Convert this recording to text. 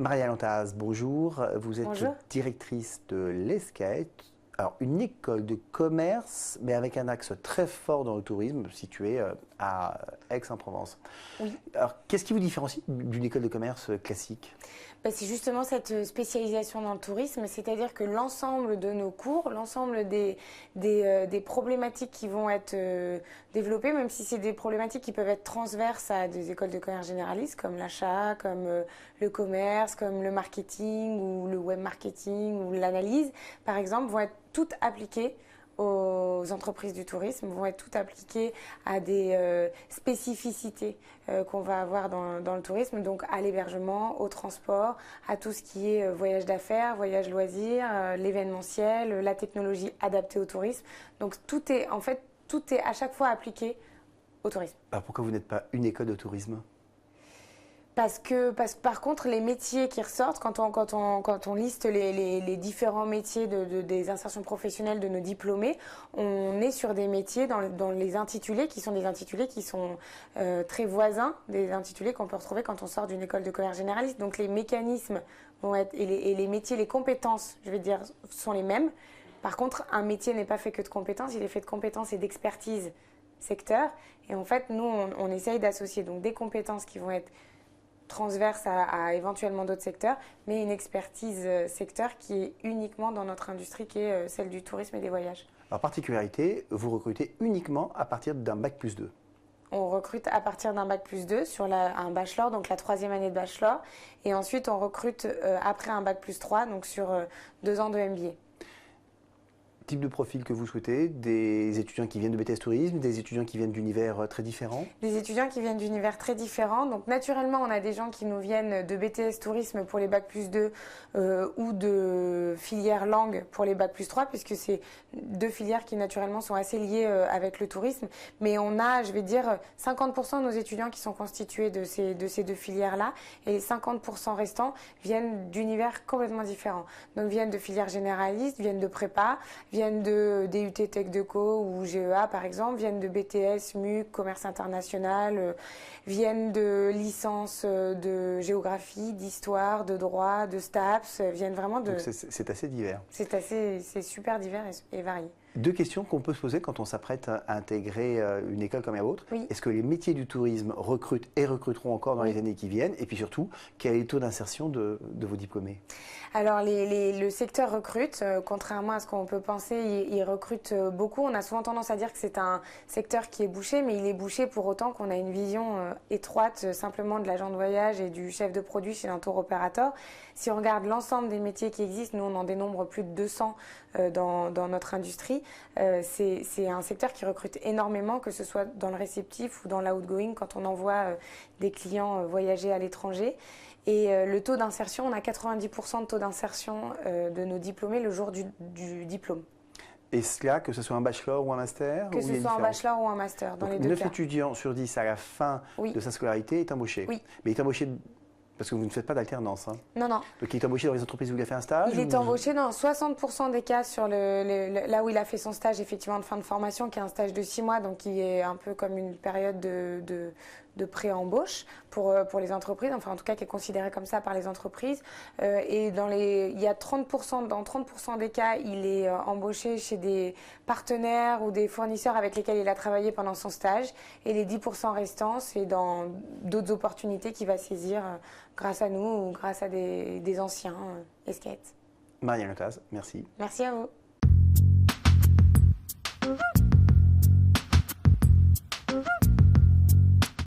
Marianne Antaz, bonjour. Vous êtes Bonjour. directrice de l'ESCAET, alors une école de commerce, mais avec un axe très fort dans le tourisme, situé à Aix-en-Provence. Oui. Alors, qu'est-ce qui vous différencie d'une école de commerce classique? C'est justement cette spécialisation dans le tourisme, c'est-à-dire que l'ensemble de nos cours, l'ensemble des problématiques qui vont être développées, même si c'est des problématiques qui peuvent être transverses à des écoles de commerce généralistes, comme l'achat, comme le commerce, comme le marketing ou le web marketing ou l'analyse, par exemple, vont être toutes appliquées aux entreprises du tourisme, vont être toutes appliquées à des spécificités qu'on va avoir dans le tourisme, donc à l'hébergement, au transport, à tout ce qui est voyage d'affaires, voyage loisirs, l'événementiel, la technologie adaptée au tourisme. Donc tout est à chaque fois appliqué au tourisme. Alors pourquoi vous n'êtes pas une école de tourisme? Parce que par contre, les métiers qui ressortent, quand on liste les différents métiers des insertions professionnelles de nos diplômés, on est sur des métiers dans les intitulés qui sont des intitulés qui sont très voisins des intitulés qu'on peut retrouver quand on sort d'une école de commerce généraliste. Donc les mécanismes vont être, et les métiers, les compétences, je vais dire, sont les mêmes. Par contre, un métier n'est pas fait que de compétences, il est fait de compétences et d'expertise secteur. Et en fait, nous, on essaye d'associer donc des compétences qui vont être transverse à éventuellement d'autres secteurs, mais une expertise secteur qui est uniquement dans notre industrie, qui est celle du tourisme et des voyages. Alors, particularité, vous recrutez uniquement à partir d'un bac+2. On recrute à partir d'un bac+2 sur un bachelor, donc la 3e année de bachelor, et ensuite on recrute après un bac+3, donc sur 2 ans de MBA. Type de profil que vous souhaitez, des étudiants qui viennent de BTS Tourisme, des étudiants qui viennent d'univers très différents? Des étudiants qui viennent d'univers très différents. Donc naturellement, on a des gens qui nous viennent de BTS Tourisme pour les bac+2 ou de filière langue pour les bac+3, puisque c'est deux filières qui naturellement sont assez liées avec le tourisme. Mais on a, je vais dire, 50% de nos étudiants qui sont constitués de ces deux filières-là, et les 50% restants viennent d'univers complètement différents. Donc viennent de filières généralistes, viennent de prépa, viennent de DUT Tech Deco ou GEA par exemple, viennent de BTS, MUC, Commerce International, viennent de licences de géographie, d'histoire, de droit, de STAPS, viennent vraiment de... Donc c'est assez divers. C'est super divers et varié. Deux questions qu'on peut se poser quand on s'apprête à intégrer une école comme la vôtre. Oui. Est-ce que les métiers du tourisme recrutent et recruteront encore dans les années qui viennent? Et puis surtout, quel est le taux d'insertion de vos diplômés? Alors le secteur recrute, contrairement à ce qu'on peut penser, il recrute beaucoup. On a souvent tendance à dire que c'est un secteur qui est bouché, mais il est bouché pour autant qu'on a une vision étroite simplement de l'agent de voyage et du chef de produit chez un tour opérateur. Si on regarde l'ensemble des métiers qui existent, nous on en dénombre plus de 200 dans notre industrie. C'est un secteur qui recrute énormément, que ce soit dans le réceptif ou dans l'outgoing quand on envoie des clients voyager à l'étranger. Et le taux d'insertion, on a 90% de taux d'insertion de nos diplômés le jour du diplôme. Et cela, que ce soit un bachelor ou un master? Que ce soit un bachelor ou un master, dans les deux 9 cas. étudiants sur 10 à la fin de sa scolarité est embauché. Oui. Mais il est embauché parce que vous ne faites pas d'alternance. Hein. Non, non. Donc il est embauché dans les entreprises où il a fait un stage? Il est embauché dans 60% des cas sur là où il a fait son stage effectivement de fin de formation, qui est un stage de 6 mois, donc qui est un peu comme une période de pré-embauche pour les entreprises, enfin en tout cas qui est considéré comme ça par les entreprises. Et il y a 30%, dans 30% des cas, il est embauché chez des partenaires ou des fournisseurs avec lesquels il a travaillé pendant son stage. Et les 10% restants, c'est dans d'autres opportunités qu'il va saisir grâce à nous ou grâce à des anciens ESCAET. Marianne Antaz, merci. Merci à vous.